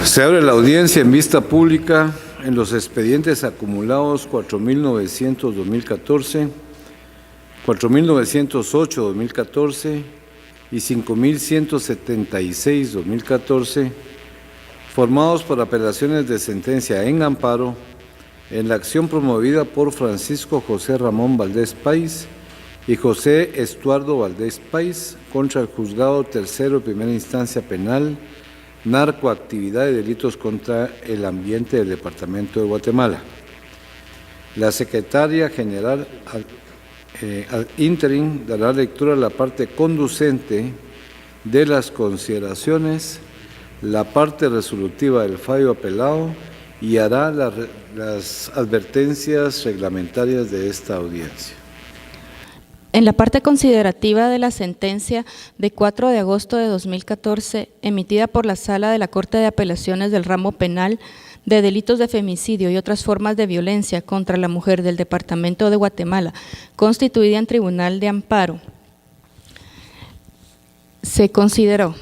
Se abre la audiencia en vista pública en los expedientes acumulados 4.900-2014, 4.908-2014 y 5.176-2014, formados por apelaciones de sentencia en amparo en la acción promovida por Francisco José Ramón Valdés Pais y José Estuardo Valdés Pais contra el Juzgado Tercero de Primera Instancia Penal, Narcoactividad y Delitos contra el Ambiente del Departamento de Guatemala. La Secretaria General ad interim dará lectura a la parte conducente de las consideraciones, la parte resolutiva del fallo apelado y hará las advertencias reglamentarias de esta audiencia. En la parte considerativa de la sentencia de 4 de agosto de 2014, emitida por la Sala de la Corte de Apelaciones del Ramo Penal de Delitos de Femicidio y otras formas de violencia contra la mujer del Departamento de Guatemala, constituida en Tribunal de Amparo, se consideró: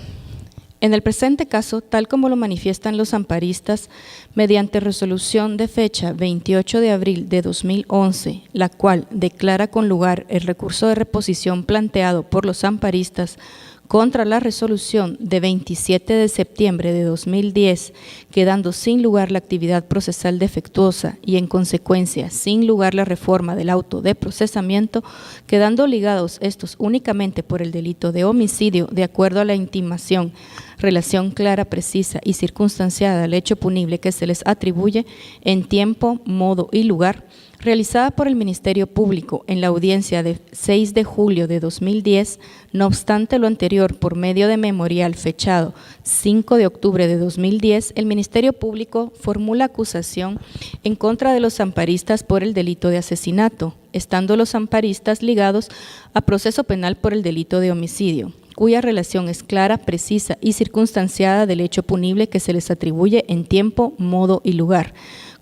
en el presente caso, tal como lo manifiestan los amparistas, mediante resolución de fecha 28 de abril de 2011, la cual declara con lugar el recurso de reposición planteado por los amparistas contra la resolución de 27 de septiembre de 2010, quedando sin lugar la actividad procesal defectuosa y en consecuencia sin lugar la reforma del auto de procesamiento, quedando ligados estos únicamente por el delito de homicidio de acuerdo a la intimación, relación clara, precisa y circunstanciada al hecho punible que se les atribuye en tiempo, modo y lugar, realizada por el Ministerio Público en la audiencia de 6 de julio de 2010, no obstante lo anterior, por medio de memorial fechado 5 de octubre de 2010, el Ministerio Público formula acusación en contra de los amparistas por el delito de asesinato, estando los amparistas ligados a proceso penal por el delito de homicidio, cuya relación es clara, precisa y circunstanciada del hecho punible que se les atribuye en tiempo, modo y lugar,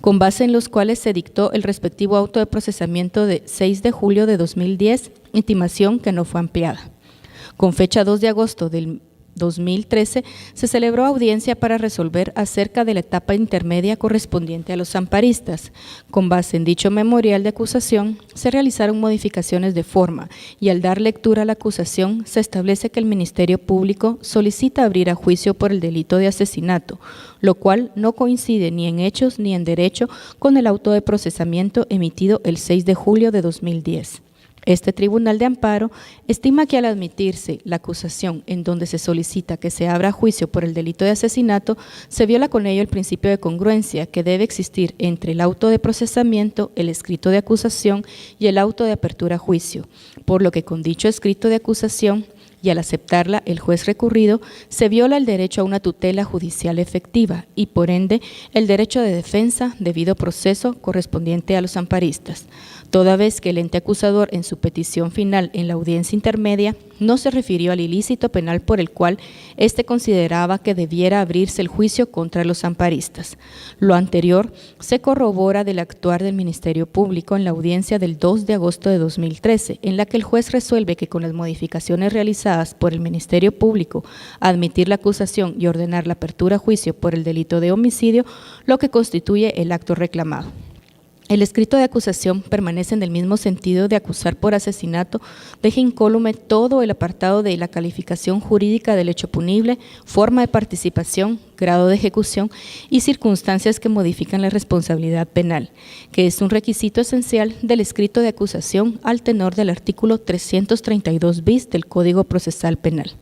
con base en los cuales se dictó el respectivo auto de procesamiento de 6 de julio de 2010, intimación que no fue ampliada. Con fecha 2 de agosto del 2013, se celebró audiencia para resolver acerca de la etapa intermedia correspondiente a los amparistas. Con base en dicho memorial de acusación, se realizaron modificaciones de forma y al dar lectura a la acusación, se establece que el Ministerio Público solicita abrir a juicio por el delito de asesinato, lo cual no coincide ni en hechos ni en derecho con el auto de procesamiento emitido el 6 de julio de 2010. Este Tribunal de Amparo estima que al admitirse la acusación en donde se solicita que se abra juicio por el delito de asesinato, se viola con ello el principio de congruencia que debe existir entre el auto de procesamiento, el escrito de acusación y el auto de apertura a juicio, por lo que con dicho escrito de acusación y al aceptarla el juez recurrido, se viola el derecho a una tutela judicial efectiva y por ende el derecho de defensa debido proceso correspondiente a los amparistas, toda vez que el ente acusador en su petición final en la audiencia intermedia no se refirió al ilícito penal por el cual éste consideraba que debiera abrirse el juicio contra los amparistas. Lo anterior se corrobora del actuar del Ministerio Público en la audiencia del 2 de agosto de 2013, en la que el juez resuelve que con las modificaciones realizadas por el Ministerio Público, admitir la acusación y ordenar la apertura a juicio por el delito de homicidio, lo que constituye el acto reclamado. El escrito de acusación permanece en el mismo sentido de acusar por asesinato, deja incólume todo el apartado de la calificación jurídica del hecho punible, forma de participación, grado de ejecución y circunstancias que modifican la responsabilidad penal, que es un requisito esencial del escrito de acusación al tenor del artículo 332 bis del Código Procesal Penal.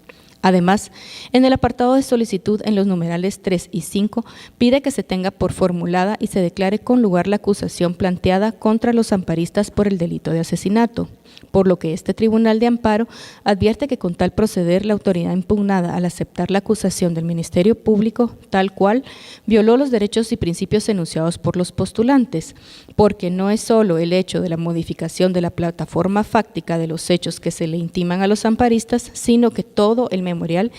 Además, en el apartado de solicitud en los numerales 3 y 5, pide que se tenga por formulada y se declare con lugar la acusación planteada contra los amparistas por el delito de asesinato, por lo que este Tribunal de Amparo advierte que con tal proceder la autoridad impugnada al aceptar la acusación del Ministerio Público, tal cual, violó los derechos y principios enunciados por los postulantes, porque no es solo el hecho de la modificación de la plataforma fáctica de los hechos que se le intiman a los amparistas, sino que todo el memorial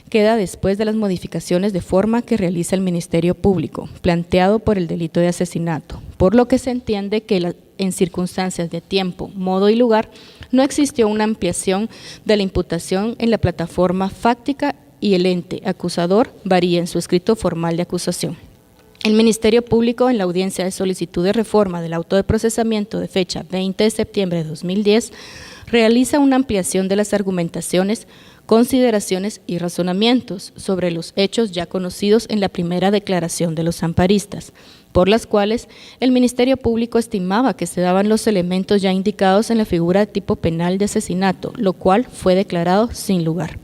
queda después de las modificaciones de forma que realiza el Ministerio Público, planteado por el delito de asesinato, por lo que se entiende que en circunstancias de tiempo, modo y lugar, no existió una ampliación de la imputación en la plataforma fáctica y el ente acusador varía en su escrito formal de acusación. El Ministerio Público, en la audiencia de solicitud de reforma del auto de procesamiento de fecha 20 de septiembre de 2010, realiza una ampliación de las argumentaciones, consideraciones y razonamientos sobre los hechos ya conocidos en la primera declaración de los amparistas, por las cuales el Ministerio Público estimaba que se daban los elementos ya indicados en la figura de tipo penal de asesinato, lo cual fue declarado sin lugar.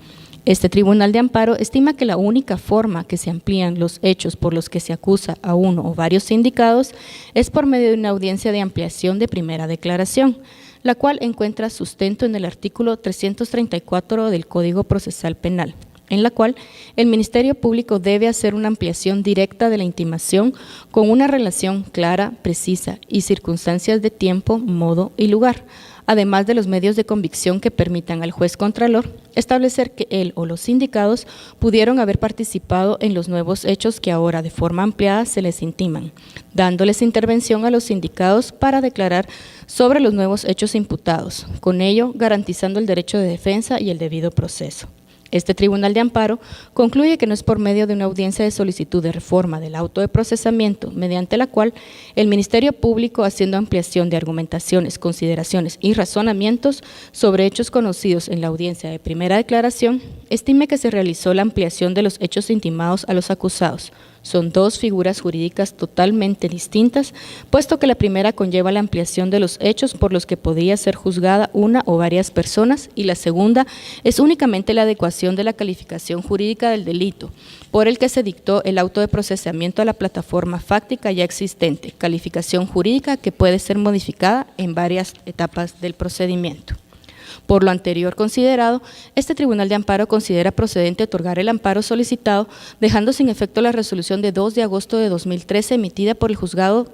Este Tribunal de Amparo estima que la única forma que se amplían los hechos por los que se acusa a uno o varios sindicados es por medio de una audiencia de ampliación de primera declaración, la cual encuentra sustento en el artículo 334 del Código Procesal Penal, en la cual el Ministerio Público debe hacer una ampliación directa de la intimación con una relación clara, precisa y circunstancias de tiempo, modo y lugar, además de los medios de convicción que permitan al juez contralor establecer que él o los sindicados pudieron haber participado en los nuevos hechos que ahora de forma ampliada se les intiman, dándoles intervención a los sindicados para declarar sobre los nuevos hechos imputados, con ello garantizando el derecho de defensa y el debido proceso. Este Tribunal de Amparo concluye que no es por medio de una audiencia de solicitud de reforma del auto de procesamiento, mediante la cual el Ministerio Público, haciendo ampliación de argumentaciones, consideraciones y razonamientos sobre hechos conocidos en la audiencia de primera declaración, estime que se realizó la ampliación de los hechos intimados a los acusados. Son dos figuras jurídicas totalmente distintas, puesto que la primera conlleva la ampliación de los hechos por los que podía ser juzgada una o varias personas y la segunda es únicamente la adecuación de la calificación jurídica del delito, por el que se dictó el auto de procesamiento a la plataforma fáctica ya existente, calificación jurídica que puede ser modificada en varias etapas del procedimiento. Por lo anterior considerado, este Tribunal de Amparo considera procedente otorgar el amparo solicitado, dejando sin efecto la resolución de 2 de agosto de 2013 emitida por el Juzgado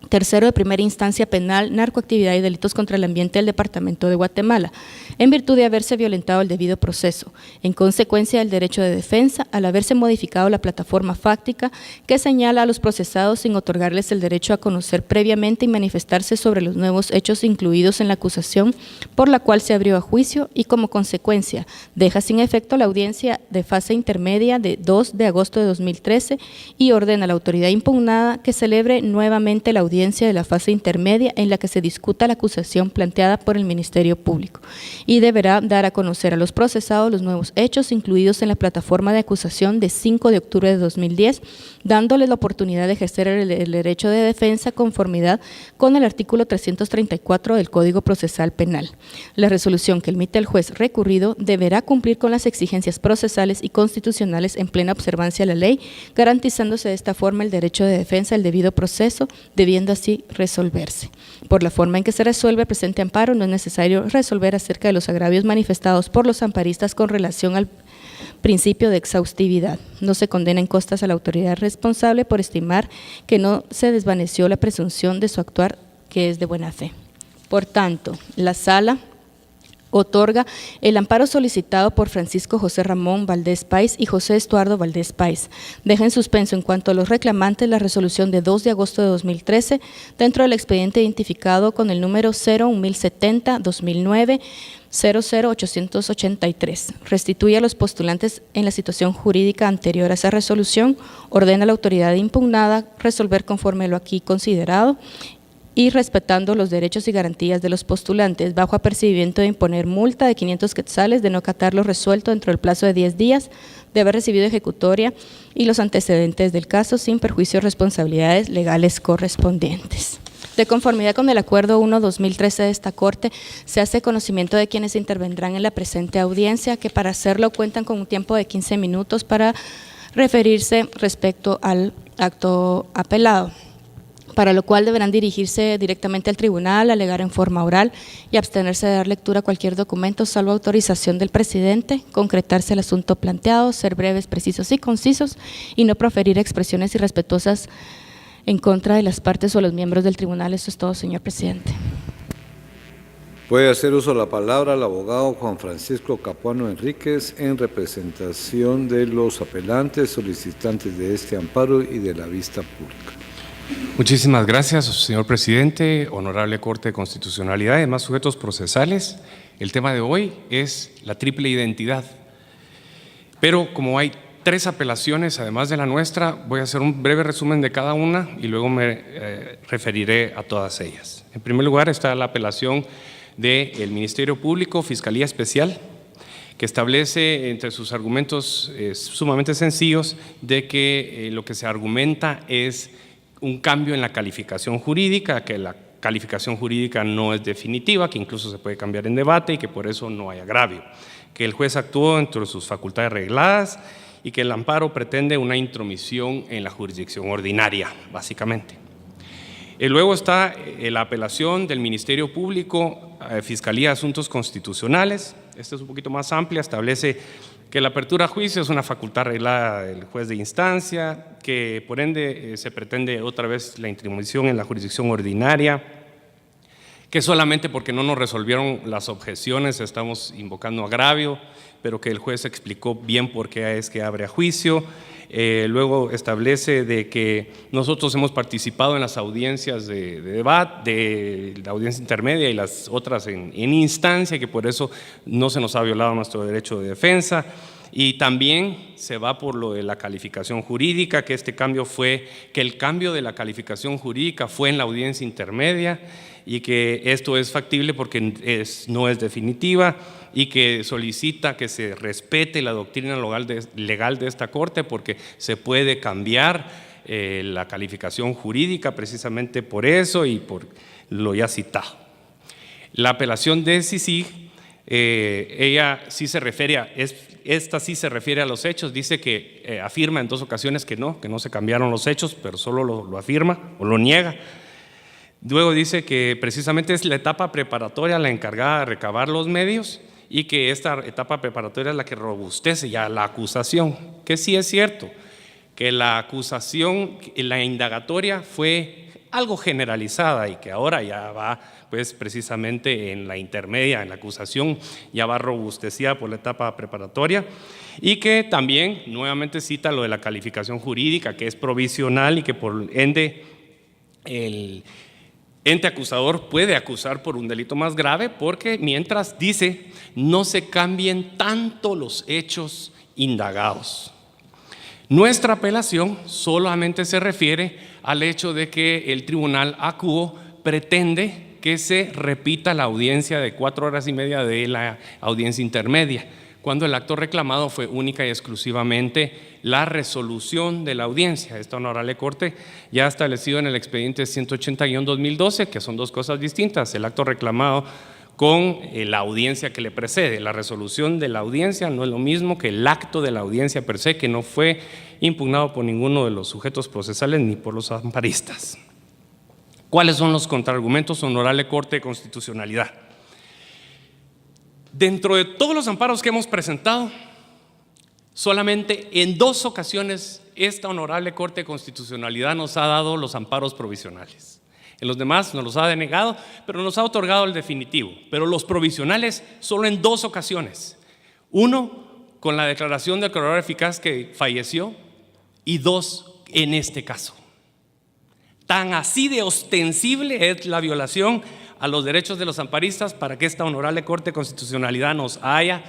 Tercero de Primera Instancia Penal, Narcoactividad y Delitos contra el Ambiente del Departamento de Guatemala, en virtud de haberse violentado el debido proceso, en consecuencia del derecho de defensa, al haberse modificado la plataforma fáctica que señala a los procesados sin otorgarles el derecho a conocer previamente y manifestarse sobre los nuevos hechos incluidos en la acusación por la cual se abrió a juicio y como consecuencia deja sin efecto la audiencia de fase intermedia de 2 de agosto de 2013 y ordena a la autoridad impugnada que celebre nuevamente la audiencia de la fase intermedia en la que se discuta la acusación planteada por el Ministerio Público y deberá dar a conocer a los procesados los nuevos hechos incluidos en la plataforma de acusación de 5 de octubre de 2010, dándoles la oportunidad de ejercer el derecho de defensa conformidad con el artículo 334 del Código Procesal Penal. La resolución que emite el juez recurrido deberá cumplir con las exigencias procesales y constitucionales en plena observancia de la ley, garantizándose de esta forma el derecho de defensa, el debido proceso, debiendo así resolverse. Por la forma en que se resuelve el presente amparo, no es necesario resolver acerca de los agravios manifestados por los amparistas con relación al principio de exhaustividad. No se condena en costas a la autoridad responsable por estimar que no se desvaneció la presunción de su actuar, que es de buena fe. Por tanto, la Sala otorga el amparo solicitado por Francisco José Ramón Valdés Pais y José Estuardo Valdés Pais. Deja en suspenso en cuanto a los reclamantes la resolución de 2 de agosto de 2013 dentro del expediente identificado con el número 01070-2009, 00883. Restituye a los postulantes en la situación jurídica anterior a esa resolución, ordena a la autoridad impugnada resolver conforme lo aquí considerado y respetando los derechos y garantías de los postulantes, bajo apercibimiento de imponer multa de 500 quetzales de no acatar lo resuelto dentro del plazo de 10 días, de haber recibido ejecutoria y los antecedentes del caso sin perjuicio de responsabilidades legales correspondientes. De conformidad con el Acuerdo 1-2013 de esta Corte, se hace conocimiento de quienes intervendrán en la presente audiencia, que para hacerlo cuentan con un tiempo de 15 minutos para referirse respecto al acto apelado, para lo cual deberán dirigirse directamente al tribunal, alegar en forma oral y abstenerse de dar lectura a cualquier documento, salvo autorización del presidente, concretarse el asunto planteado, ser breves, precisos y concisos y no proferir expresiones irrespetuosas en contra de las partes o los miembros del tribunal. Eso es todo, señor presidente. Puede hacer uso de la palabra el abogado Juan Francisco Capuano Enríquez en representación de los apelantes, solicitantes de este amparo y de la vista pública. Muchísimas gracias, señor presidente, honorable Corte de Constitucionalidad y demás sujetos procesales. El tema de hoy es la triple identidad. Pero como hay 3 apelaciones, además de la nuestra, voy a hacer un breve resumen de cada una y luego me referiré a todas ellas. En primer lugar está la apelación del Ministerio Público, Fiscalía Especial, que establece entre sus argumentos sumamente sencillos de que lo que se argumenta es un cambio en la calificación jurídica, que la calificación jurídica no es definitiva, que incluso se puede cambiar en debate y que por eso no hay agravio, que el juez actuó dentro de sus facultades regladas y que el amparo pretende una intromisión en la jurisdicción ordinaria, básicamente. Luego está la apelación del Ministerio Público, Fiscalía de Asuntos Constitucionales. Esta es un poquito más amplia, establece que la apertura a juicio es una facultad arreglada del juez de instancia, que por ende se pretende otra vez la intromisión en la jurisdicción ordinaria, que solamente porque no nos resolvieron las objeciones estamos invocando agravio, pero que el juez explicó bien por qué es que abre a juicio. Luego establece de que nosotros hemos participado en las audiencias de debate, de la audiencia intermedia y las otras en instancia, que por eso no se nos ha violado nuestro derecho de defensa. Y también se va por lo de la calificación jurídica, que el cambio de la calificación jurídica fue en la audiencia intermedia y que esto es factible porque no es definitiva, y que solicita que se respete la doctrina legal de esta Corte porque se puede cambiar la calificación jurídica precisamente por eso y por lo ya citado. La apelación de CICIG, ella sí se refiere esta sí se refiere a los hechos, dice que afirma en 2 ocasiones que no se cambiaron los hechos, pero solo lo afirma o lo niega. Luego dice que precisamente es la etapa preparatoria la encargada de recabar los medios y que esta etapa preparatoria es la que robustece ya la acusación, que sí es cierto, que la acusación, la indagatoria fue algo generalizada y que ahora ya va pues precisamente en la intermedia, en la acusación, ya va robustecida por la etapa preparatoria, y que también nuevamente cita lo de la calificación jurídica, que es provisional y que por ende el ente acusador puede acusar por un delito más grave porque mientras dice no se cambien tanto los hechos indagados. Nuestra apelación solamente se refiere al hecho de que el tribunal acuo pretende que se repita la audiencia de 4 horas y media de la audiencia intermedia, cuando el acto reclamado fue única y exclusivamente la resolución de la audiencia. Esta honorable Corte ya ha establecido en el expediente 180-2012 que son 2 cosas distintas: el acto reclamado con la audiencia que le precede. La resolución de la audiencia no es lo mismo que el acto de la audiencia per se, que no fue impugnado por ninguno de los sujetos procesales ni por los amparistas. ¿Cuáles son los contraargumentos, honorable Corte de Constitucionalidad? Dentro de todos los amparos que hemos presentado, solamente en 2 ocasiones esta honorable Corte de Constitucionalidad nos ha dado los amparos provisionales. En los demás nos los ha denegado, pero nos ha otorgado el definitivo. Pero los provisionales solo en 2 ocasiones. 1, con la declaración del corredor eficaz que falleció, y 2, en este caso. Tan así de ostensible es la violación a los derechos de los amparistas para que esta honorable Corte de Constitucionalidad nos haya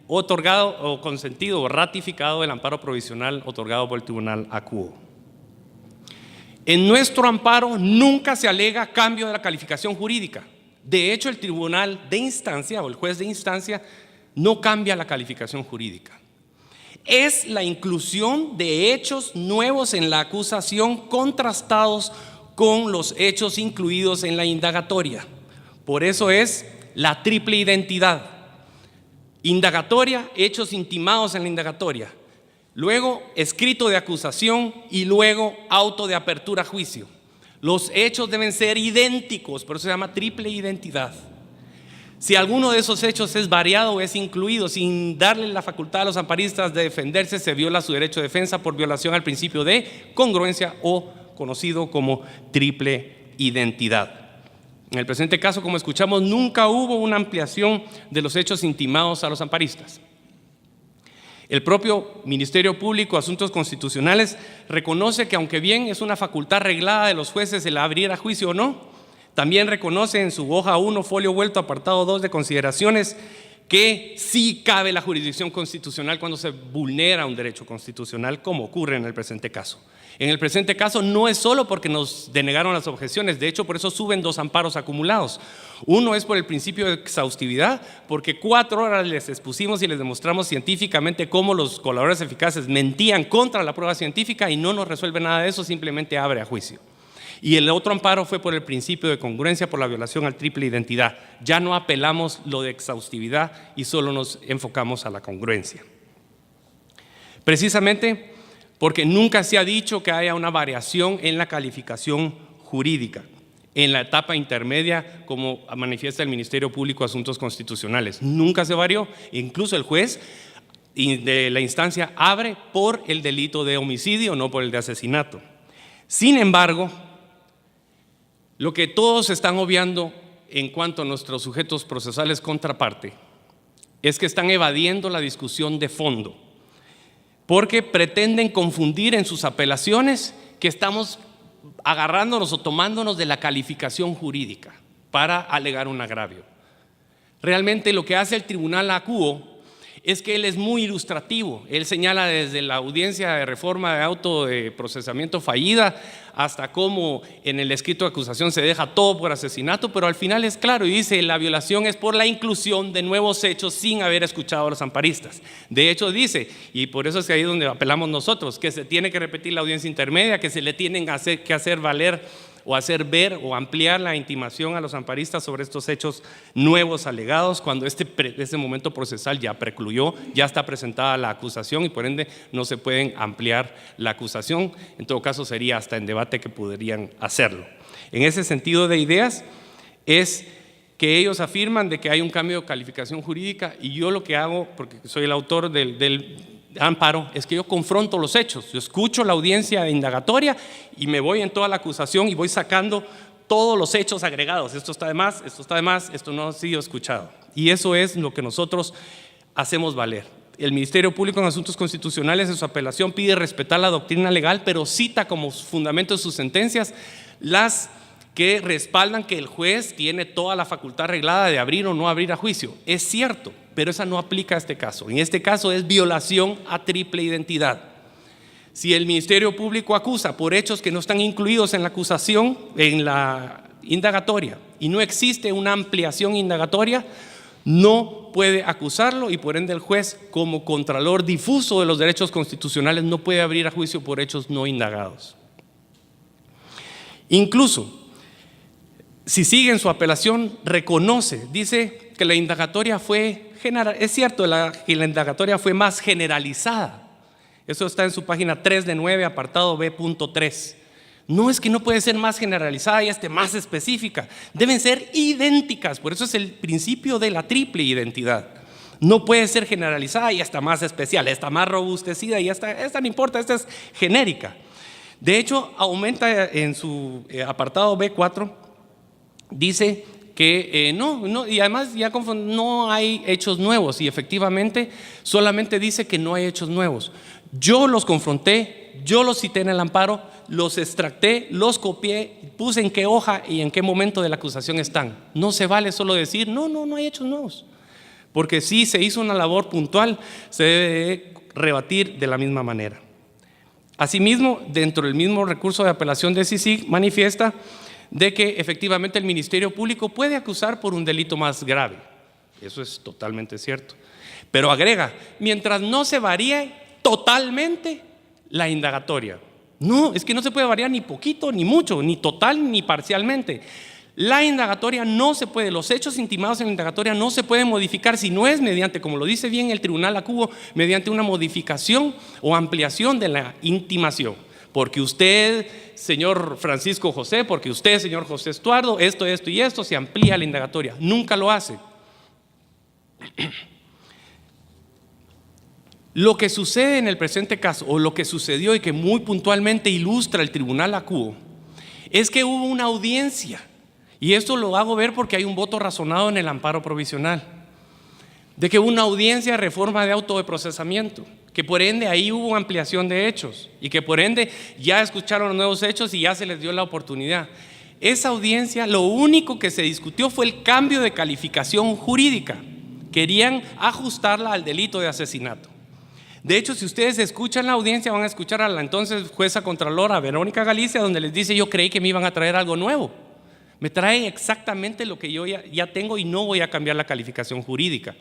otorgado o consentido o ratificado el amparo provisional otorgado por el Tribunal acuo. En nuestro amparo nunca se alega cambio de la calificación jurídica. De hecho, el tribunal de instancia o el juez de instancia no cambia la calificación jurídica. Es la inclusión de hechos nuevos en la acusación contrastados con los hechos incluidos en la indagatoria. Por eso es la triple identidad: indagatoria, hechos intimados en la indagatoria, luego escrito de acusación y luego auto de apertura a juicio. Los hechos deben ser idénticos, por eso se llama triple identidad. Si alguno de esos hechos es variado o es incluido sin darle la facultad a los amparistas de defenderse, se viola su derecho de defensa por violación al principio de congruencia, o conocido como triple identidad. En el presente caso, como escuchamos, nunca hubo una ampliación de los hechos intimados a los amparistas. El propio Ministerio Público de Asuntos Constitucionales reconoce que aunque bien es una facultad reglada de los jueces el abrir a juicio o no, también reconoce en su hoja 1, folio vuelto, apartado 2 de consideraciones, que sí cabe la jurisdicción constitucional cuando se vulnera un derecho constitucional, como ocurre en el presente caso. En el presente caso no es solo porque nos denegaron las objeciones, de hecho por eso suben 2 amparos acumulados. Uno es por el principio de exhaustividad, porque 4 horas les expusimos y les demostramos científicamente cómo los colaboradores eficaces mentían contra la prueba científica y no nos resuelve nada de eso, simplemente abre a juicio. Y el otro amparo fue por el principio de congruencia por la violación al triple identidad. Ya no apelamos lo de exhaustividad y solo nos enfocamos a la congruencia. Precisamente porque nunca se ha dicho que haya una variación en la calificación jurídica en la etapa intermedia, como manifiesta el Ministerio Público de Asuntos Constitucionales. Nunca se varió, incluso el juez de la instancia abre por el delito de homicidio, no por el de asesinato. Sin embargo, lo que todos están obviando en cuanto a nuestros sujetos procesales contraparte es que están evadiendo la discusión de fondo, porque pretenden confundir en sus apelaciones que estamos agarrándonos o tomándonos de la calificación jurídica para alegar un agravio. Realmente lo que hace el Tribunal Acuo es que él es muy ilustrativo. Él señala desde la audiencia de reforma de auto de procesamiento fallida hasta cómo en el escrito de acusación se deja todo por asesinato, pero al final es claro y dice: la violación es por la inclusión de nuevos hechos sin haber escuchado a los amparistas. De hecho dice, y por eso es ahí donde apelamos nosotros, que se tiene que repetir la audiencia intermedia, que se le tienen que hacer valer o hacer ver o ampliar la intimación a los amparistas sobre estos hechos nuevos alegados, cuando este momento procesal ya precluyó, ya está presentada la acusación y por ende no se pueden ampliar la acusación. En todo caso sería hasta en debate que podrían hacerlo. En ese sentido de ideas es que ellos afirman de que hay un cambio de calificación jurídica, y yo lo que hago, porque soy el autor del amparo, es que yo confronto los hechos. Yo escucho la audiencia indagatoria y me voy en toda la acusación y voy sacando todos los hechos agregados. Esto está de más, esto no ha sido escuchado. Y eso es lo que nosotros hacemos valer. El Ministerio Público en Asuntos Constitucionales en su apelación pide respetar la doctrina legal, pero cita como fundamento de sus sentencias las que respaldan que el juez tiene toda la facultad arreglada de abrir o no abrir a juicio. Es cierto, pero esa no aplica a este caso. En este caso es violación a triple identidad. Si el Ministerio Público acusa por hechos que no están incluidos en la acusación, en la indagatoria, y no existe una ampliación indagatoria, no puede acusarlo, y por ende el juez, como contralor difuso de los derechos constitucionales, no puede abrir a juicio por hechos no indagados. Incluso, si sigue en su apelación, reconoce, dice que la indagatoria fue general. Es cierto que la indagatoria fue más generalizada. Eso está en su página 3 de 9, apartado B.3. No es que no puede ser más generalizada y más específica. Deben ser idénticas. Por eso es el principio de la triple identidad. No puede ser generalizada y hasta más especial, esta más robustecida y esta no importa, esta es genérica. De hecho, aumenta en su apartado B4, dice que no, y además ya no hay hechos nuevos, y efectivamente solamente dice que no hay hechos nuevos. Yo los confronté, yo los cité en el amparo, los extracté, los copié, puse en qué hoja y en qué momento de la acusación están. No se vale solo decir no hay hechos nuevos, porque si se hizo una labor puntual, se debe rebatir de la misma manera. Asimismo, dentro del mismo recurso de apelación de CICIG manifiesta de que efectivamente el Ministerio Público puede acusar por un delito más grave. Eso es totalmente cierto. Pero agrega, mientras no se varíe totalmente la indagatoria. No, es que no se puede variar ni poquito, ni mucho, ni total, ni parcialmente. La indagatoria no se puede, los hechos intimados en la indagatoria no se pueden modificar si no es mediante, como lo dice bien el Tribunal Acuo, mediante una modificación o ampliación de la intimación. Porque usted, señor Francisco José, porque usted, señor José Estuardo, esto y esto, se amplía la indagatoria. Nunca lo hace. Lo que sucede en el presente caso, o lo que sucedió y que muy puntualmente ilustra el Tribunal Acuo, es que hubo una audiencia. Y esto lo hago ver porque hay un voto razonado en el amparo provisional, de que hubo una audiencia de reforma de auto de procesamiento, que por ende ahí hubo ampliación de hechos y que por ende ya escucharon los nuevos hechos y ya se les dio la oportunidad. Esa audiencia, lo único que se discutió fue el cambio de calificación jurídica, Querían ajustarla al delito de asesinato. De hecho, si ustedes escuchan la audiencia, van a escuchar a la entonces jueza contralora Verónica Galicia, donde les dice: yo creí que me iban a traer algo nuevo. Me traen exactamente lo que yo ya tengo y no voy a cambiar la calificación jurídica.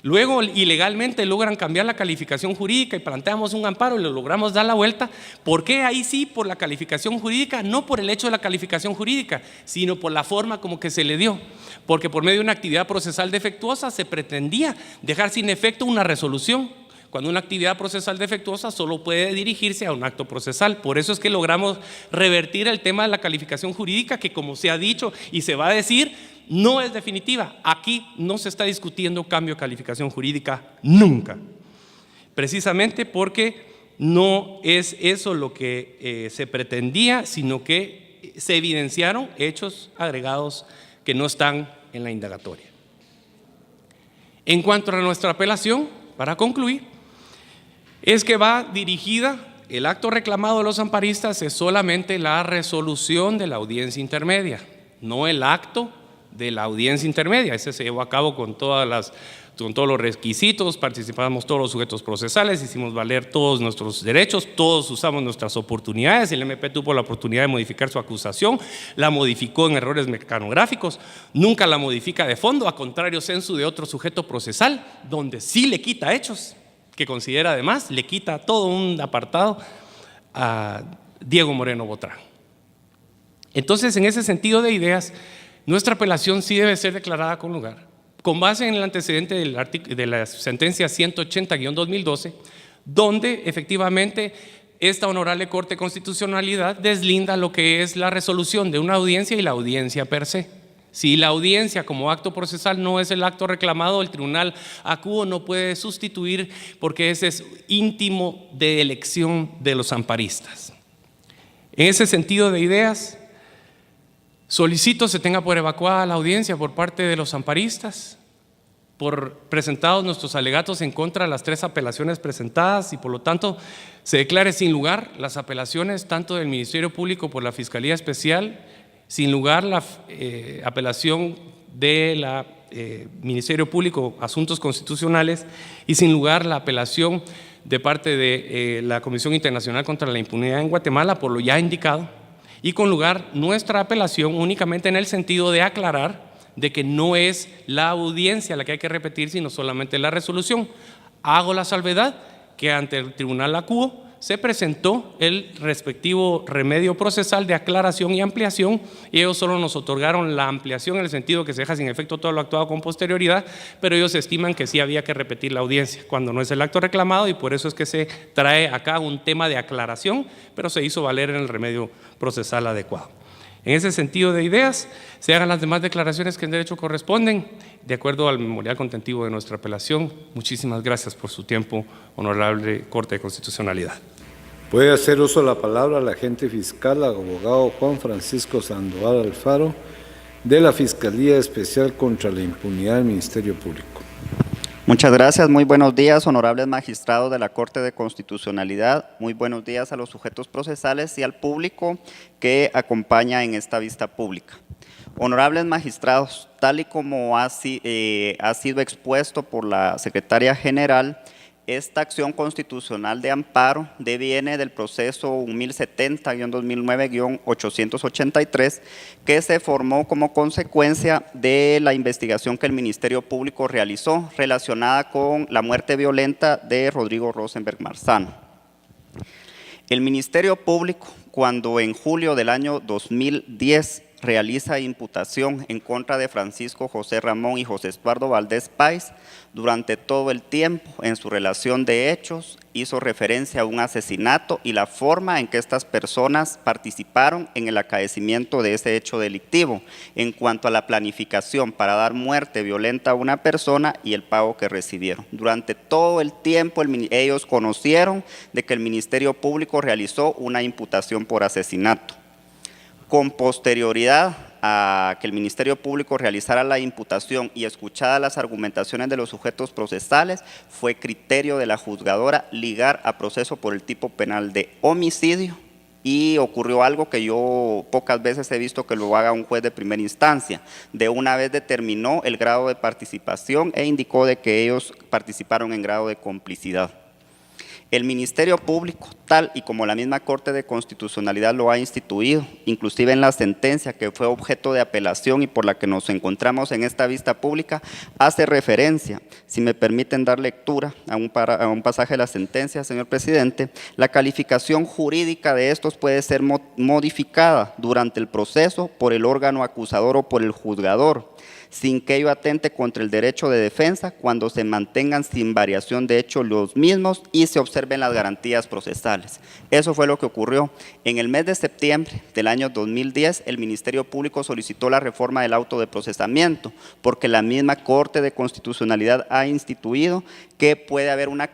Luego, ilegalmente logran cambiar la calificación jurídica y planteamos un amparo y lo logramos dar la vuelta. ¿Por qué ahí sí? Por la calificación jurídica, no por el hecho de la calificación jurídica, sino por la forma como que se le dio. Porque por medio de una actividad procesal defectuosa se pretendía dejar sin efecto una resolución, cuando una actividad procesal defectuosa solo puede dirigirse a un acto procesal. Por eso es que logramos revertir el tema de la calificación jurídica, que, como se ha dicho y se va a decir, no es definitiva. Aquí no se está discutiendo cambio de calificación jurídica nunca, precisamente porque no es eso lo que se pretendía, sino que se evidenciaron hechos agregados que no están en la indagatoria. En cuanto a nuestra apelación, para concluir, es que va dirigida, el acto reclamado de los amparistas es solamente la resolución de la audiencia intermedia, no el acto de la audiencia intermedia. Ese se llevó a cabo con todos los requisitos, participamos todos los sujetos procesales, hicimos valer todos nuestros derechos, todos usamos nuestras oportunidades. El MP tuvo la oportunidad de modificar su acusación, la modificó en errores mecanográficos, nunca la modifica de fondo, a contrario censo de otro sujeto procesal, donde sí le quita hechos, que considera además, le quita todo un apartado a Diego Moreno Botrán. Entonces, en ese sentido de ideas, nuestra apelación sí debe ser declarada con lugar, con base en el antecedente de la sentencia 180-2012, donde efectivamente esta Honorable Corte de Constitucionalidad deslinda lo que es la resolución de una audiencia y la audiencia per se. Si la audiencia como acto procesal no es el acto reclamado, el tribunal acuo no puede sustituir, porque ese es íntimo de elección de los amparistas. En ese sentido de ideas, solicito se tenga por evacuada la audiencia por parte de los amparistas, por presentados nuestros alegatos en contra de las 3 apelaciones presentadas, y por lo tanto se declare sin lugar las apelaciones tanto del Ministerio Público por la Fiscalía Especial, sin lugar la apelación del Ministerio Público Asuntos Constitucionales, y sin lugar la apelación de parte de la Comisión Internacional contra la Impunidad en Guatemala, por lo ya indicado, y con lugar nuestra apelación únicamente en el sentido de aclarar de que no es la audiencia la que hay que repetir, sino solamente la resolución. Hago la salvedad que ante el tribunal acuo se presentó el respectivo remedio procesal de aclaración y ampliación, y ellos solo nos otorgaron la ampliación en el sentido que se deja sin efecto todo lo actuado con posterioridad, pero ellos estiman que sí había que repetir la audiencia cuando no es el acto reclamado, y por eso es que se trae acá un tema de aclaración, pero se hizo valer en el remedio procesal adecuado. En ese sentido de ideas, se hagan las demás declaraciones que en derecho corresponden, de acuerdo al memorial contentivo de nuestra apelación. Muchísimas gracias por su tiempo, Honorable Corte de Constitucionalidad. Puede hacer uso de la palabra el agente fiscal, abogado Juan Francisco Sandoval Alfaro, de la Fiscalía Especial contra la Impunidad del Ministerio Público. Muchas gracias, muy buenos días, honorables magistrados de la Corte de Constitucionalidad, muy buenos días a los sujetos procesales y al público que acompaña en esta vista pública. Honorables magistrados, tal y como ha sido expuesto por la Secretaria General, esta acción constitucional de amparo deviene del proceso 1070-2009-883, que se formó como consecuencia de la investigación que el Ministerio Público realizó relacionada con la muerte violenta de Rodrigo Rosenberg Marzano. El Ministerio Público, cuando en julio del año 2010 realiza imputación en contra de Francisco José Ramón y José Estuardo Valdés Páez, durante todo el tiempo en su relación de hechos hizo referencia a un asesinato y la forma en que estas personas participaron en el acaecimiento de ese hecho delictivo, en cuanto a la planificación para dar muerte violenta a una persona y el pago que recibieron. Durante todo el tiempo ellos conocieron de que el Ministerio Público realizó una imputación por asesinato. Con posterioridad a que el Ministerio Público realizara la imputación y escuchadas las argumentaciones de los sujetos procesales, fue criterio de la juzgadora ligar a proceso por el tipo penal de homicidio y ocurrió algo que yo pocas veces he visto que lo haga un juez de primera instancia. De una vez determinó el grado de participación e indicó de que ellos participaron en grado de complicidad. El Ministerio Público, tal y como la misma Corte de Constitucionalidad lo ha instituido, inclusive en la sentencia que fue objeto de apelación y por la que nos encontramos en esta vista pública, hace referencia, si me permiten dar lectura a un pasaje de la sentencia, señor presidente, la calificación jurídica de estos puede ser modificada durante el proceso por el órgano acusador o por el juzgador, sin que ello atente contra el derecho de defensa cuando se mantengan sin variación de hecho los mismos y se observen las garantías procesales. Eso fue lo que ocurrió. En el mes de septiembre del año 2010, el Ministerio Público solicitó la reforma del auto de procesamiento, porque la misma Corte de Constitucionalidad ha instituido que puede haber una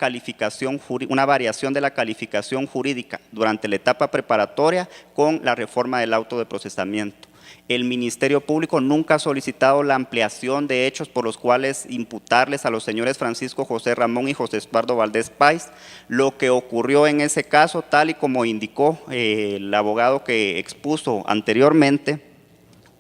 variación de la calificación jurídica durante la etapa preparatoria con la reforma del auto de procesamiento. El Ministerio Público nunca ha solicitado la ampliación de hechos por los cuales imputarles a los señores Francisco José Ramón y José Estuardo Valdés Páez. Lo que ocurrió en ese caso, tal y como indicó el abogado que expuso anteriormente,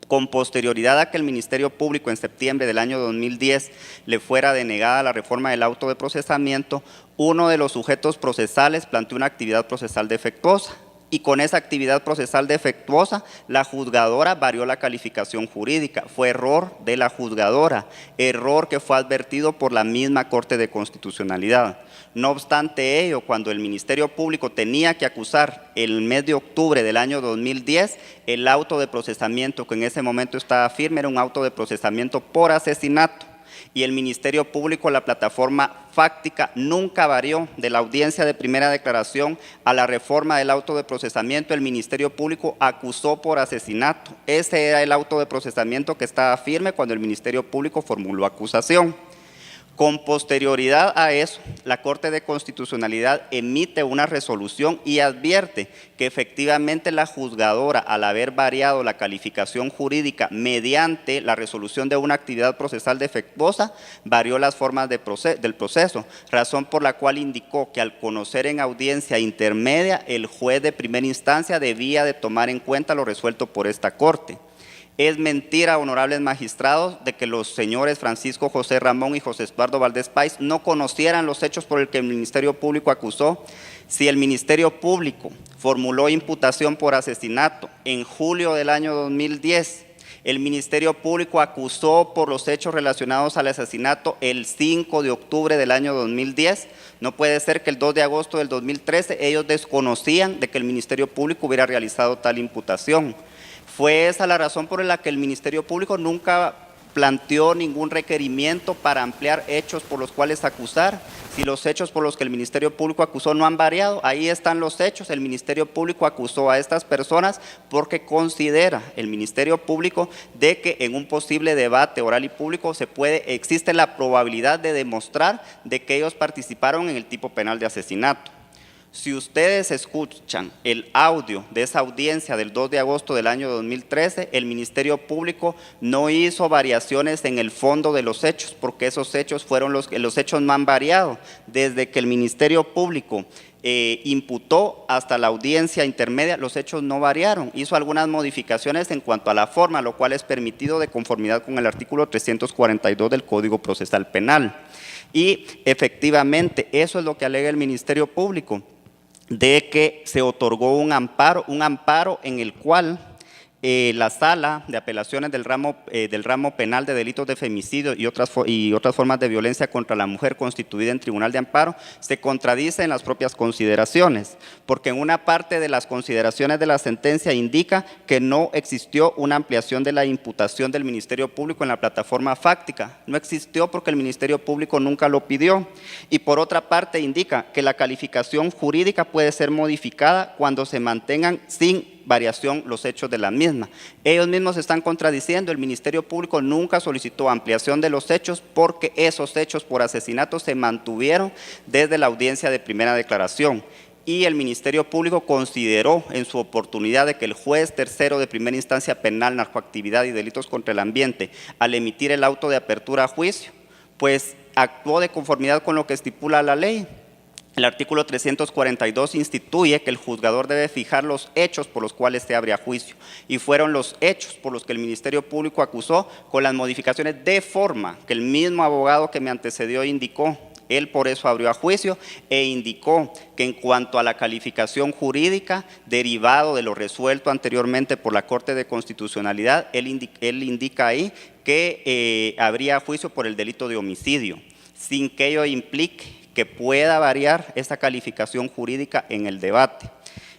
con posterioridad a que el Ministerio Público en septiembre del año 2010 le fuera denegada la reforma del auto de procesamiento, uno de los sujetos procesales planteó una actividad procesal defectuosa. Y con esa actividad procesal defectuosa, la juzgadora varió la calificación jurídica. Fue error de la juzgadora, error que fue advertido por la misma Corte de Constitucionalidad. No obstante ello, cuando el Ministerio Público tenía que acusar el mes de octubre del año 2010, el auto de procesamiento que en ese momento estaba firme era un auto de procesamiento por asesinato. Y el Ministerio Público, la plataforma fáctica, nunca varió de la audiencia de primera declaración a la reforma del auto de procesamiento. El Ministerio Público acusó por asesinato. Ese era el auto de procesamiento que estaba firme cuando el Ministerio Público formuló acusación. Con posterioridad a eso, la Corte de Constitucionalidad emite una resolución y advierte que efectivamente la juzgadora, al haber variado la calificación jurídica mediante la resolución de una actividad procesal defectuosa, varió las formas del proceso, razón por la cual indicó que al conocer en audiencia intermedia, el juez de primera instancia debía de tomar en cuenta lo resuelto por esta Corte. Es mentira, honorables magistrados, de que los señores Francisco José Ramón y José Estuardo Valdés Páez no conocieran los hechos por el que el Ministerio Público acusó. Si el Ministerio Público formuló imputación por asesinato en julio del año 2010, el Ministerio Público acusó por los hechos relacionados al asesinato el 5 de octubre del año 2010, no puede ser que el 2 de agosto del 2013 ellos desconocían de que el Ministerio Público hubiera realizado tal imputación. Fue esa la razón por la que el Ministerio Público nunca planteó ningún requerimiento para ampliar hechos por los cuales acusar. Si los hechos por los que el Ministerio Público acusó no han variado, ahí están los hechos. El Ministerio Público acusó a estas personas porque considera el Ministerio Público de que en un posible debate oral y público existe la probabilidad de demostrar de que ellos participaron en el tipo penal de asesinato. Si ustedes escuchan el audio de esa audiencia del 2 de agosto del año 2013, el Ministerio Público no hizo variaciones en el fondo de los hechos, porque esos hechos los hechos no han variado. Desde que el Ministerio Público imputó hasta la audiencia intermedia, los hechos no variaron. Hizo algunas modificaciones en cuanto a la forma, lo cual es permitido de conformidad con el artículo 342 del Código Procesal Penal. Y efectivamente, eso es lo que alega el Ministerio Público, de que se otorgó un amparo en el cual la Sala de Apelaciones del ramo penal de delitos de femicidio y otras formas de violencia contra la mujer constituida en Tribunal de Amparo se contradice en las propias consideraciones, porque en una parte de las consideraciones de la sentencia indica que no existió una ampliación de la imputación del Ministerio Público en la plataforma fáctica. No existió porque el Ministerio Público nunca lo pidió. Y por otra parte indica que la calificación jurídica puede ser modificada cuando se mantengan sin variación los hechos de la misma. Ellos mismos se están contradiciendo. El Ministerio Público nunca solicitó ampliación de los hechos porque esos hechos por asesinato se mantuvieron desde la audiencia de primera declaración. Y el Ministerio Público consideró en su oportunidad de que el juez tercero de primera instancia penal, narcoactividad y delitos contra el ambiente, al emitir el auto de apertura a juicio, pues actuó de conformidad con lo que estipula la ley. El artículo 342 instituye que el juzgador debe fijar los hechos por los cuales se abre a juicio, y fueron los hechos por los que el Ministerio Público acusó, con las modificaciones de forma que el mismo abogado que me antecedió indicó. Él por eso abrió a juicio e indicó que en cuanto a la calificación jurídica, derivado de lo resuelto anteriormente por la Corte de Constitucionalidad, él indica ahí que habría juicio por el delito de homicidio, sin que ello implique que pueda variar esa calificación jurídica en el debate.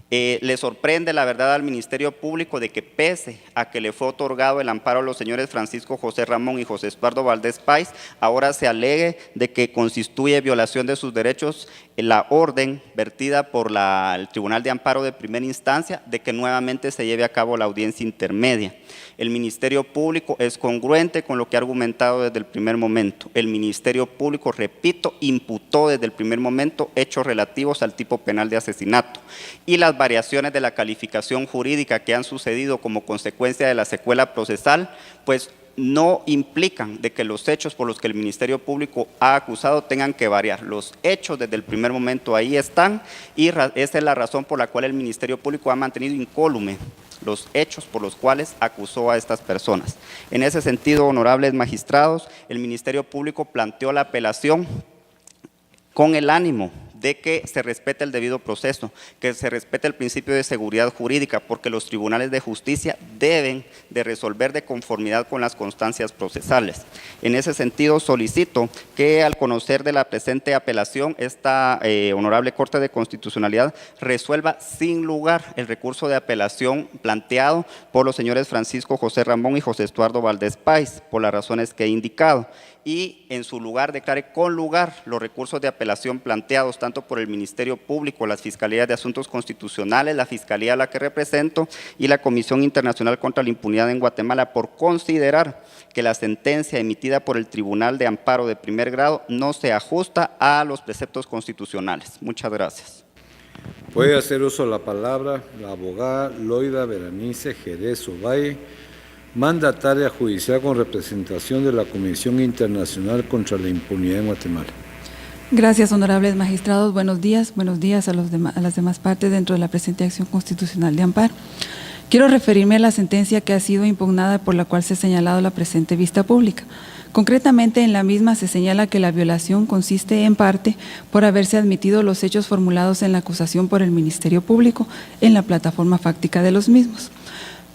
Le sorprende la verdad al Ministerio Público de que pese a que le fue otorgado el amparo a los señores Francisco José Ramón y José Estuardo Valdés Pais, ahora se alegue de que constituye violación de sus derechos la orden vertida por el Tribunal de Amparo de Primera Instancia de que nuevamente se lleve a cabo la audiencia intermedia. El Ministerio Público es congruente con lo que ha argumentado desde el primer momento. El Ministerio Público, repito, imputó desde el primer momento hechos relativos al tipo penal de asesinato, y las variaciones de la calificación jurídica que han sucedido como consecuencia de la secuela procesal, pues no implican de que los hechos por los que el Ministerio Público ha acusado tengan que variar. Los hechos desde el primer momento ahí están, y esa es la razón por la cual el Ministerio Público ha mantenido incólume los hechos por los cuales acusó a estas personas. En ese sentido, honorables magistrados, el Ministerio Público planteó la apelación con el ánimo de que se respete el debido proceso, que se respete el principio de seguridad jurídica, porque los tribunales de justicia deben de resolver de conformidad con las constancias procesales. En ese sentido, solicito que al conocer de la presente apelación, esta Honorable Corte de Constitucionalidad resuelva sin lugar el recurso de apelación planteado por los señores Francisco José Ramón y José Estuardo Valdés Pais, por las razones que he indicado, y en su lugar declare con lugar los recursos de apelación planteados tanto por el Ministerio Público, las Fiscalías de Asuntos Constitucionales, la Fiscalía a la que represento y la Comisión Internacional contra la Impunidad en Guatemala, por considerar que la sentencia emitida por el Tribunal de Amparo de primer grado no se ajusta a los preceptos constitucionales. Muchas gracias. Puede hacer uso de la palabra la abogada Loida Berenice Jerez Ovalle, mandataria judicial con representación de la Comisión Internacional contra la Impunidad en Guatemala. Gracias, honorables magistrados. Buenos días a las demás partes dentro de la presente acción constitucional de amparo. Quiero referirme a la sentencia que ha sido impugnada por la cual se ha señalado la presente vista pública. Concretamente, en la misma se señala que la violación consiste en parte por haberse admitido los hechos formulados en la acusación por el Ministerio Público en la plataforma fáctica de los mismos.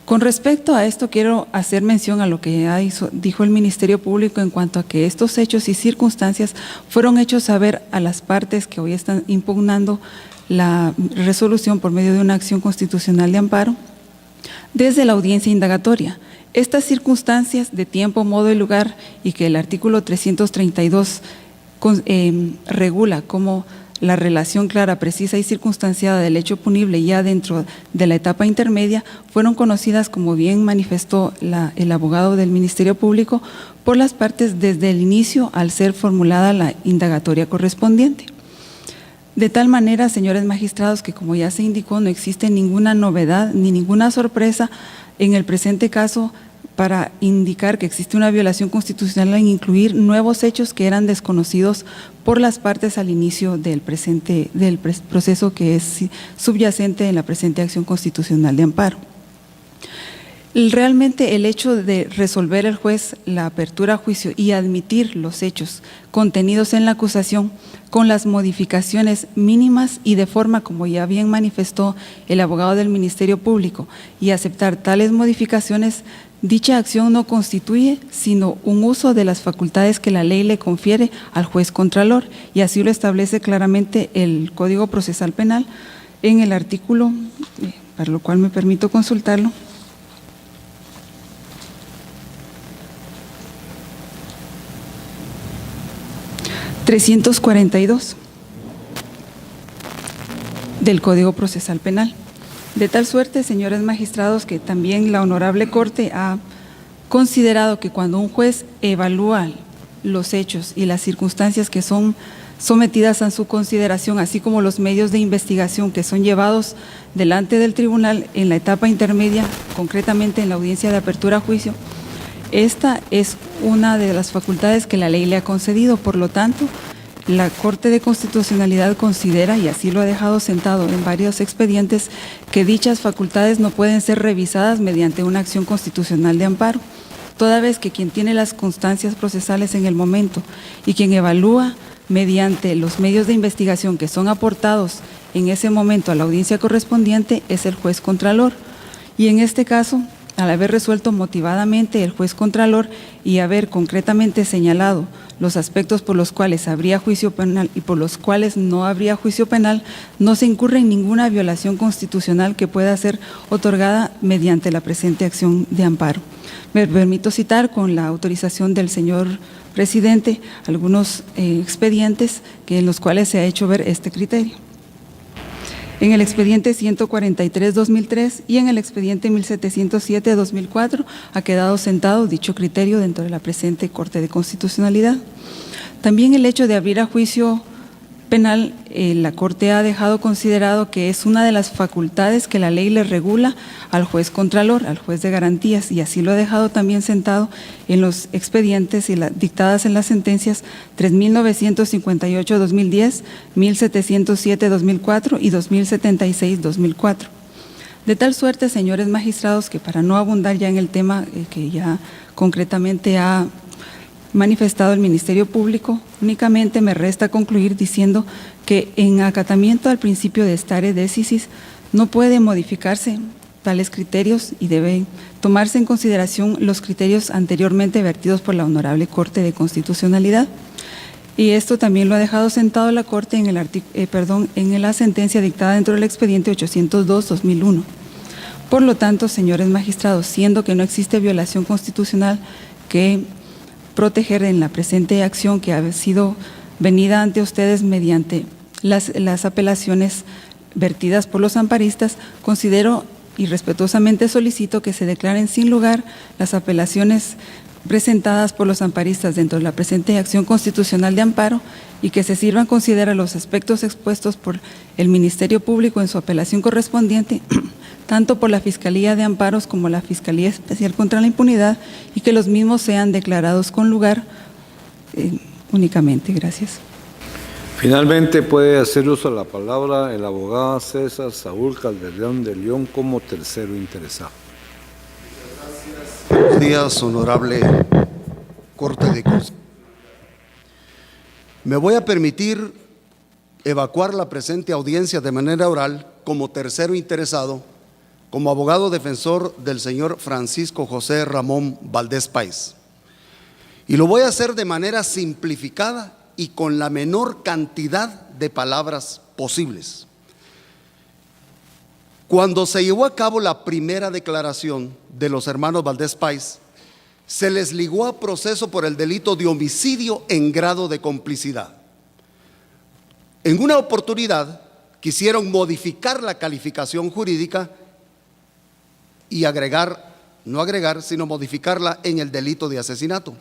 Con respecto a esto, quiero hacer mención a lo que dijo el Ministerio Público en cuanto a que estos hechos y circunstancias fueron hechos saber a las partes que hoy están impugnando la resolución por medio de una acción constitucional de amparo desde la audiencia indagatoria. Estas circunstancias de tiempo, modo y lugar, y que el artículo 332 regula como la relación clara, precisa y circunstanciada del hecho punible ya dentro de la etapa intermedia, fueron conocidas, como bien manifestó el abogado del Ministerio Público, por las partes desde el inicio al ser formulada la indagatoria correspondiente. De tal manera, señores magistrados, que como ya se indicó, no existe ninguna novedad ni ninguna sorpresa en el presente caso para indicar que existe una violación constitucional en incluir nuevos hechos que eran desconocidos por las partes al inicio del proceso que es subyacente en la presente acción constitucional de amparo. Realmente el hecho de resolver el juez la apertura a juicio y admitir los hechos contenidos en la acusación con las modificaciones mínimas y de forma como ya bien manifestó el abogado del Ministerio Público, y aceptar tales modificaciones, dicha acción no constituye sino un uso de las facultades que la ley le confiere al juez contralor, y así lo establece claramente el Código Procesal Penal en el artículo, para lo cual me permito consultarlo, ...342 del Código Procesal Penal. De tal suerte, señores magistrados, que también la Honorable Corte ha considerado que cuando un juez evalúa los hechos y las circunstancias que son sometidas a su consideración, así como los medios de investigación que son llevados delante del tribunal en la etapa intermedia, concretamente en la audiencia de apertura a juicio, esta es una de las facultades que la ley le ha concedido. Por lo tanto, la Corte de Constitucionalidad considera, y así lo ha dejado sentado en varios expedientes, que dichas facultades no pueden ser revisadas mediante una acción constitucional de amparo, toda vez que quien tiene las constancias procesales en el momento y quien evalúa mediante los medios de investigación que son aportados en ese momento a la audiencia correspondiente es el juez contralor. Y en este caso, al haber resuelto motivadamente el juez contralor y haber concretamente señalado los aspectos por los cuales habría juicio penal y por los cuales no habría juicio penal, no se incurre en ninguna violación constitucional que pueda ser otorgada mediante la presente acción de amparo. Me permito citar, con la autorización del señor presidente, algunos expedientes en los cuales se ha hecho ver este criterio. En el expediente 143-2003 y en el expediente 1707-2004 ha quedado sentado dicho criterio dentro de la presente Corte de Constitucionalidad. También el hecho de abrir a juicio penal, la Corte ha dejado considerado que es una de las facultades que la ley le regula al juez contralor, al juez de garantías, y así lo ha dejado también sentado en los expedientes y dictadas en las sentencias 3.958-2010, 1.707-2004 y 2.076-2004. De tal suerte, señores magistrados, que para no abundar ya en el tema que ya concretamente ha manifestado el Ministerio Público, únicamente me resta concluir diciendo que en acatamiento al principio de stare decisis no puede modificarse tales criterios y deben tomarse en consideración los criterios anteriormente vertidos por la Honorable Corte de Constitucionalidad. Y esto también lo ha dejado sentado la Corte en la sentencia dictada dentro del expediente 802-2001. Por lo tanto, señores magistrados, siendo que no existe violación constitucional que proteger en la presente acción que ha sido venida ante ustedes mediante las apelaciones vertidas por los amparistas, considero y respetuosamente solicito que se declaren sin lugar las apelaciones presentadas por los amparistas dentro de la presente acción constitucional de amparo y que se sirvan considerar los aspectos expuestos por el Ministerio Público en su apelación correspondiente, tanto por la Fiscalía de Amparos como la Fiscalía Especial contra la Impunidad, y que los mismos sean declarados con lugar únicamente. Gracias. Finalmente puede hacer uso de la palabra el abogado César Saúl Calderón de León como tercero interesado. Buenos días, honorable Corte de Constitucionalidad. Me voy a permitir evacuar la presente audiencia de manera oral como tercero interesado, como abogado defensor del señor Francisco José Ramón Valdés Páez. Y lo voy a hacer de manera simplificada y con la menor cantidad de palabras posibles. Cuando se llevó a cabo la primera declaración de los hermanos Valdés Páez, se les ligó a proceso por el delito de homicidio en grado de complicidad. En una oportunidad quisieron modificar la calificación jurídica y sino modificarla en el delito de asesinato.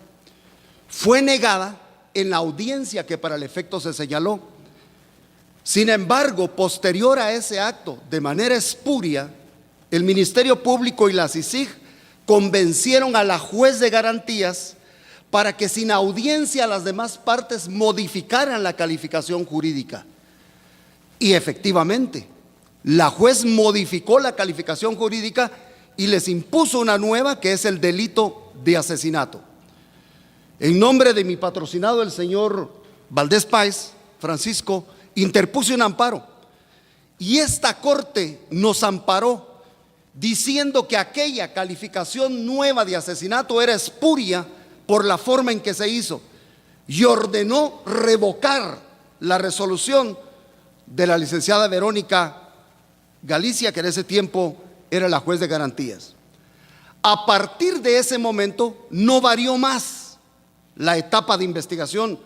Fue negada en la audiencia que para el efecto se señaló. Sin embargo, posterior a ese acto, de manera espuria, el Ministerio Público y la CICIG convencieron a la juez de garantías para que sin audiencia las demás partes modificaran la calificación jurídica. Y efectivamente, la juez modificó la calificación jurídica y les impuso una nueva, que es el delito de asesinato. En nombre de mi patrocinado, el señor Valdés Páez, Francisco, interpuse un amparo. Y esta Corte nos amparó diciendo que aquella calificación nueva de asesinato era espuria por la forma en que se hizo, y ordenó revocar la resolución de la licenciada Verónica Galicia, que en ese tiempo era la juez de garantías. A partir de ese momento no varió más la etapa de investigación,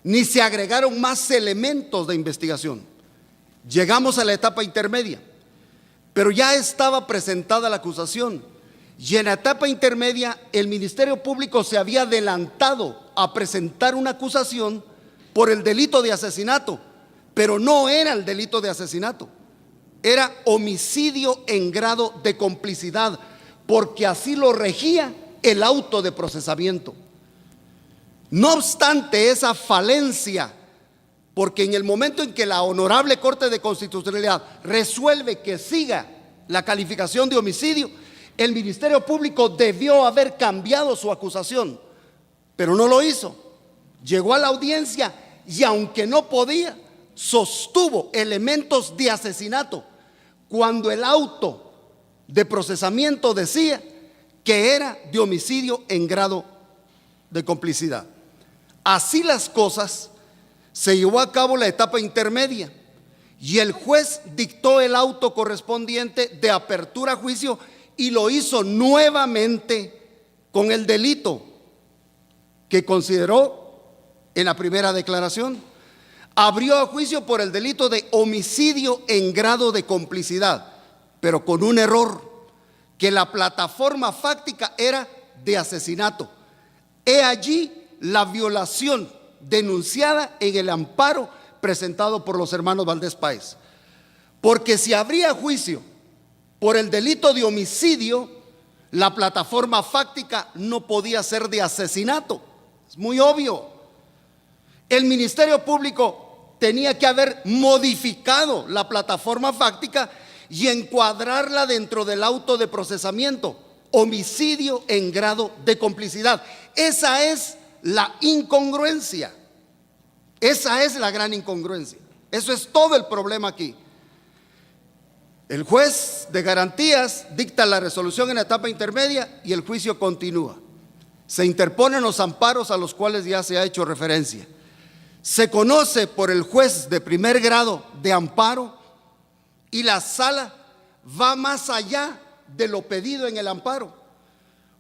ni se agregaron más elementos de investigación. Llegamos a la etapa intermedia, pero ya estaba presentada la acusación, y en la etapa intermedia el Ministerio Público se había adelantado a presentar una acusación por el delito de asesinato, pero no era el delito de asesinato, era homicidio en grado de complicidad, porque así lo regía el auto de procesamiento. No obstante esa falencia porque en el momento en que la Honorable Corte de Constitucionalidad resuelve que siga la calificación de homicidio, el Ministerio Público debió haber cambiado su acusación, pero no lo hizo. Llegó a la audiencia y aunque no podía, sostuvo elementos de asesinato, cuando el auto de procesamiento decía que era de homicidio en grado de complicidad. Así las cosas, se llevó a cabo la etapa intermedia y el juez dictó el auto correspondiente de apertura a juicio y lo hizo nuevamente con el delito que consideró en la primera declaración. Abrió a juicio por el delito de homicidio en grado de complicidad, pero con un error, que la plataforma fáctica era de asesinato. He allí la violación denunciada en el amparo presentado por los hermanos Valdés Páez. Porque si habría juicio por el delito de homicidio, la plataforma fáctica no podía ser de asesinato. Es muy obvio. El Ministerio Público tenía que haber modificado la plataforma fáctica y encuadrarla dentro del auto de procesamiento, homicidio en grado de complicidad. Esa es la incongruencia. Esa es la gran incongruencia. Eso es todo el problema aquí. El juez de garantías dicta la resolución en la etapa intermedia y el juicio continúa. Se interponen los amparos a los cuales ya se ha hecho referencia. Se conoce por el juez de primer grado de amparo y la sala va más allá de lo pedido en el amparo,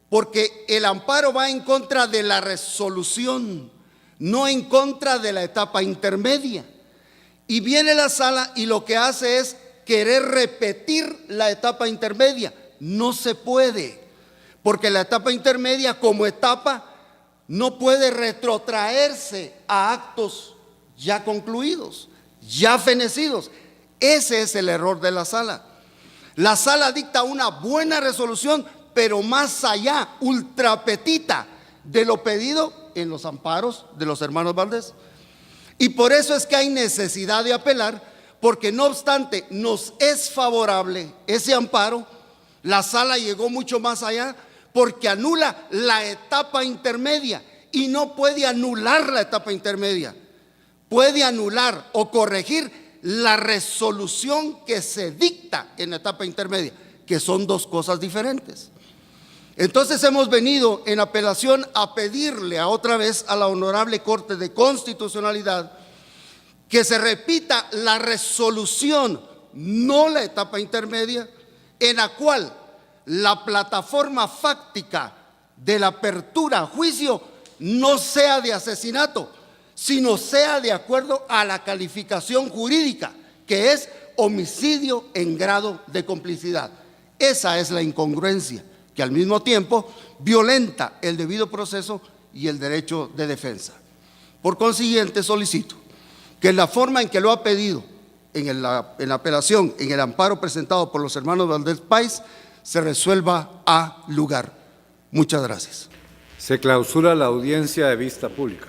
porque el amparo va en contra de la resolución, no en contra de la etapa intermedia. Y viene la sala y lo que hace es querer repetir la etapa intermedia. No se puede, porque la etapa intermedia como etapa no puede retrotraerse a actos ya concluidos, ya fenecidos. Ese es el error de la sala. La sala dicta una buena resolución, pero más allá, ultrapetita de lo pedido en los amparos de los hermanos Valdés. Y por eso es que hay necesidad de apelar, porque no obstante nos es favorable ese amparo, la sala llegó mucho más allá, porque anula la etapa intermedia y no puede anular la etapa intermedia. Puede anular o corregir la resolución que se dicta en la etapa intermedia, que son dos cosas diferentes. Entonces hemos venido en apelación a pedirle otra vez a la Honorable Corte de Constitucionalidad que se repita la resolución, no la etapa intermedia, en la cual la plataforma fáctica de la apertura a juicio no sea de asesinato, sino sea de acuerdo a la calificación jurídica, que es homicidio en grado de complicidad. Esa es la incongruencia, que al mismo tiempo violenta el debido proceso y el derecho de defensa. Por consiguiente, solicito que en la forma en que lo ha pedido en la apelación, en el amparo presentado por los hermanos Valdés Páez, se resuelva a lugar. Muchas gracias. Se clausura la audiencia de vista pública.